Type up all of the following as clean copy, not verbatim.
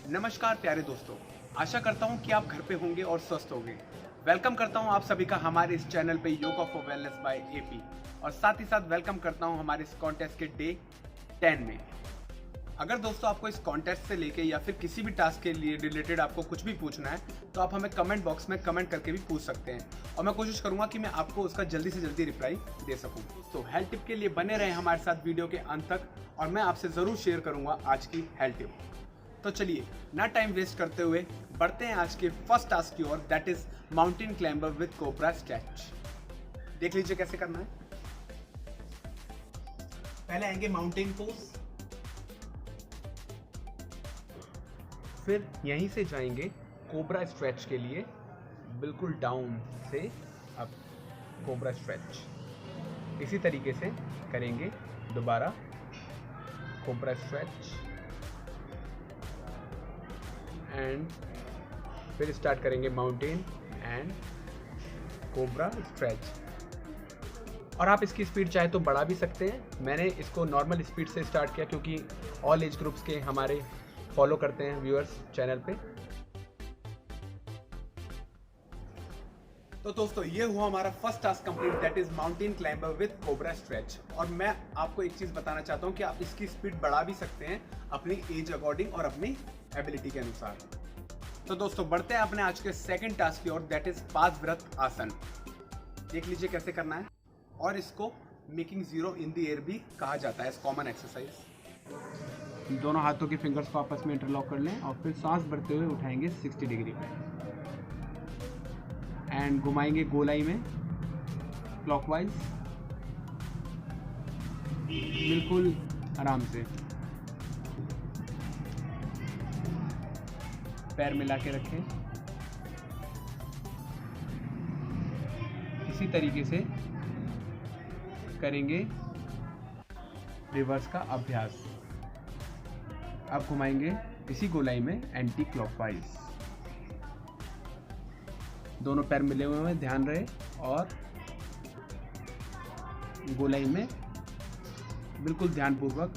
नमस्कार प्यारे दोस्तों, आशा करता हूँ कि आप घर पे होंगे और स्वस्थ होंगे। वेलकम करता हूँ आप सभी का हमारे इस चैनल पे yoga for wellness by AP और साथ ही साथ वेलकम करता हूँ हमारे इस कॉन्टेस्ट के डे 10 में। अगर दोस्तों आपको इस कॉन्टेस्ट से लेके या फिर किसी भी टास्क के लिए रिलेटेड आपको कुछ भी पूछना है तो आप हमें कमेंट बॉक्स में कमेंट करके भी पूछ सकते हैं और मैं कोशिश करूंगा कि मैं आपको उसका जल्दी से जल्दी रिप्लाई दे सकूं। तो हेल्थ टिप के लिए बने रहे हमारे साथ वीडियो के अंत तक और मैं आपसे ज़रूर शेयर करूंगा आज की हेल्थ टिप। तो चलिए ना टाइम वेस्ट करते हुए बढ़ते हैं आज के फर्स्ट टास्क की ओर, that is mountain climber with cobra stretch. देख लीजिए कैसे करना है। पहले आएंगे माउंटेन पोज, फिर यहीं से जाएंगे कोबरा स्ट्रेच के लिए, बिल्कुल डाउन से अप कोबरा स्ट्रेच। इसी तरीके से करेंगे दोबारा कोबरा स्ट्रेच एंड फिर स्टार्ट करेंगे माउंटेन एंड कोबरा स्ट्रेच। और आप इसकी स्पीड चाहे तो बढ़ा भी सकते हैं। मैंने इसको नॉर्मल स्पीड से स्टार्ट किया क्योंकि ऑल एज ग्रुप्स के हमारे फॉलो करते हैं व्यूअर्स चैनल पे। तो दोस्तों ये हुआ हमारा first task complete, that is mountain climber with cobra stretch. और मैं आपको एक चीज बताना चाहता हूँ कि आप इसकी स्पीड बढ़ा भी सकते हैं अपनी एज अकॉर्डिंग और अपनी एबिलिटी के अनुसार। तो दोस्तों बढ़ते हैं अपने आज के सेकंड टास्क की ओर, दैट इज पादव्रत आसन। देख लीजिए कैसे करना है और इसको making zero in the air भी कहा जाता है, कॉमन एक्सरसाइज। दोनों हाथों के फिंगर्स को आपस में इंटरलॉक कर लें और फिर सांस भरते हुए उठाएंगे 60 डिग्री पे एंड घुमाएंगे गोलाई में क्लॉकवाइज, बिल्कुल आराम से। पैर मिला के रखें। इसी तरीके से करेंगे रिवर्स का अभ्यास। अब घुमाएंगे इसी गोलाई में एंटी क्लॉकवाइज। दोनों पैर मिले हुए हैं, ध्यान रहे, और गोलाई में बिल्कुल ध्यानपूर्वक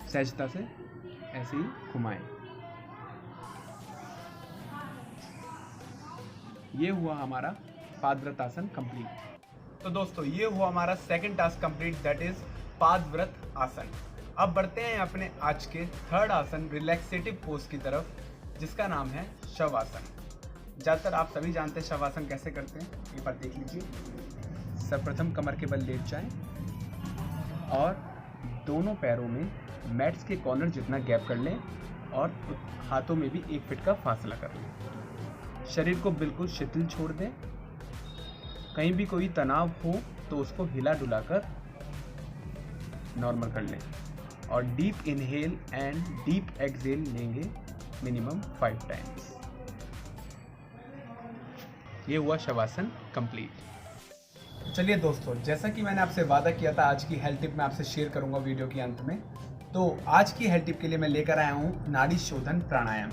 सहजता से ऐसे ही घुमाएं। ये हुआ हमारा पादव्रत आसन कंप्लीट। तो दोस्तों ये हुआ हमारा second task complete, that is पादव्रत आसन। अब बढ़ते हैं अपने आज के थर्ड आसन रिलैक्सेटिव पोज की तरफ, जिसका नाम है शवासन। ज़्यादातर आप सभी जानते हैं शवासन कैसे करते हैं, एक बार देख लीजिए। सर्वप्रथम कमर के बल लेट जाएं और दोनों पैरों में मैट्स के कॉर्नर जितना गैप कर लें और हाथों में भी 1 फीट का फासला कर लें। शरीर को बिल्कुल शिथिल छोड़ दें। कहीं भी कोई तनाव हो तो उसको हिला डुला कर नॉर्मल कर लें और deep inhale and deep exhale लेंगे मिनिमम 5 टाइम्स। ये हुआ शवासन कंप्लीट। चलिए दोस्तों, जैसा कि मैंने आपसे वादा किया था आज की हेल्थ टिप मैं आपसे शेयर करूंगा वीडियो के अंत में। तो आज की हेल्थ टिप के लिए मैं लेकर आया हूं नाड़ी शोधन प्राणायाम।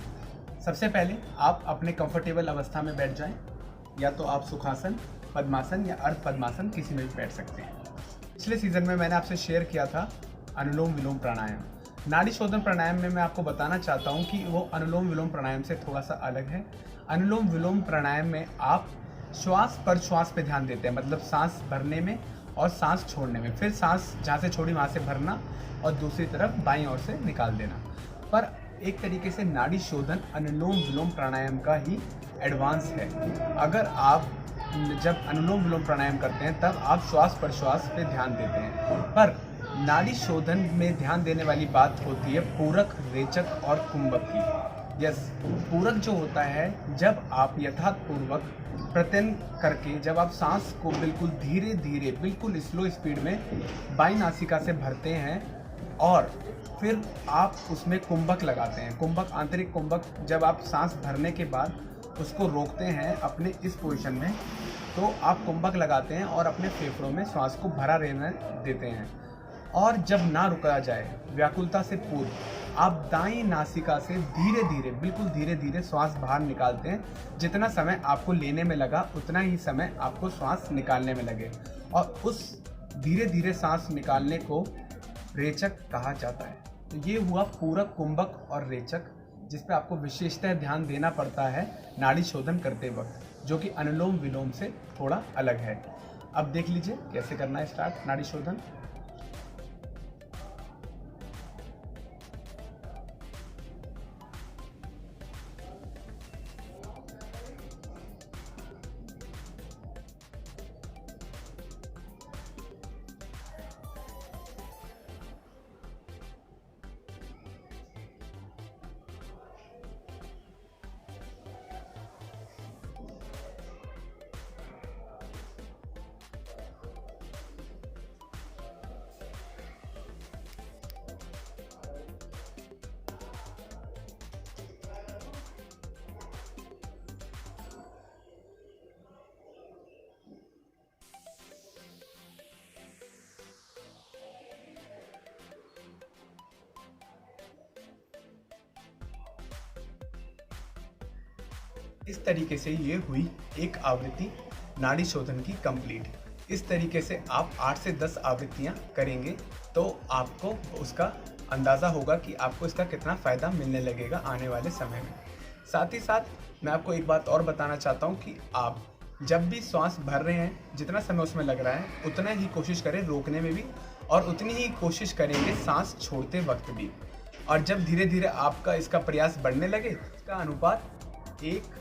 सबसे पहले आप अपने कंफर्टेबल अवस्था में बैठ जाएं, या तो आप सुखासन, पद्मासन या अर्ध पद्मासन किसी में भी बैठ सकते हैं। पिछले सीजन में मैंने आपसे शेयर किया था अनुलोम विलोम प्राणायाम। नाड़ी शोधन प्राणायाम में मैं आपको बताना चाहता हूं कि वो अनुलोम विलोम प्राणायाम से थोड़ा सा अलग है। अनुलोम विलोम प्राणायाम में आप श्वास पर श्वास पे ध्यान देते हैं, मतलब सांस भरने में और सांस छोड़ने में, फिर सांस जहाँ से छोड़ी वहाँ से भरना और दूसरी तरफ बाईं ओर से निकाल देना। पर एक तरीके से नाड़ी शोधन अनुलोम विलोम प्राणायाम का ही एडवांस है। अगर आप जब अनुलोम विलोम प्राणायाम करते हैं तब आप श्वास पर श्वास पे ध्यान देते हैं, पर नाड़ी शोधन में ध्यान देने वाली बात होती है पूरक, रेचक और कुंभक की। यस, पूरक जो होता है जब आप यथापूर्वक प्रत्यन करके, जब आप सांस को बिल्कुल धीरे धीरे, बिल्कुल स्लो स्पीड में बाईं नासिका से भरते हैं और फिर आप उसमें कुंभक लगाते हैं। कुंभक, आंतरिक कुंभक, जब आप सांस भरने के बाद उसको रोकते हैं अपने इस पोजीशन में, तो आप कुंभक लगाते हैं और अपने फेफड़ों में श्वास को भरा रहने देते हैं। और जब ना रुका जाए, व्याकुलता से पूर्व, आप दाईं नासिका से धीरे धीरे, बिल्कुल धीरे धीरे श्वास बाहर निकालते हैं। जितना समय आपको लेने में लगा उतना ही समय आपको श्वास निकालने में लगे, और उस धीरे धीरे सांस निकालने को रेचक कहा जाता है। तो ये हुआ पूरक, कुंभक और रेचक। जिस पे आपको विशेषतः ध्यान देना पड़ता है नाड़ी शोधन करते वक्त, जो कि अनुलोम विलोम से थोड़ा अलग है। अब देख लीजिए कैसे करना है स्टार्ट नाड़ी शोधन। इस तरीके से ये हुई एक आवृत्ति नाड़ी शोधन की कंप्लीट। इस तरीके से आप 8 से 10 आवृत्तियाँ करेंगे तो आपको उसका अंदाज़ा होगा कि आपको इसका कितना फ़ायदा मिलने लगेगा आने वाले समय में। साथ ही साथ मैं आपको एक बात और बताना चाहता हूँ कि आप जब भी श्वास भर रहे हैं, जितना समय उसमें लग रहा है उतना ही कोशिश करें रोकने में भी, और उतनी ही कोशिश करेंगे सांस छोड़ते वक्त भी। और जब धीरे धीरे आपका इसका प्रयास बढ़ने लगे, इसका अनुपात 1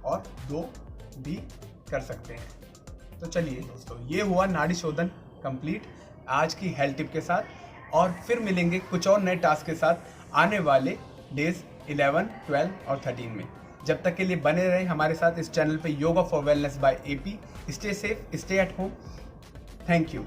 और 2 भी कर सकते हैं। तो चलिए दोस्तों, ये हुआ नाड़ी शोधन कंप्लीट आज की हेल्थ टिप के साथ, और फिर मिलेंगे कुछ और नए टास्क के साथ आने वाले डेज 11, 12 और 13 में। जब तक के लिए बने रहें हमारे साथ इस चैनल पे yoga for wellness by AP. Stay safe, stay at home. Thank you.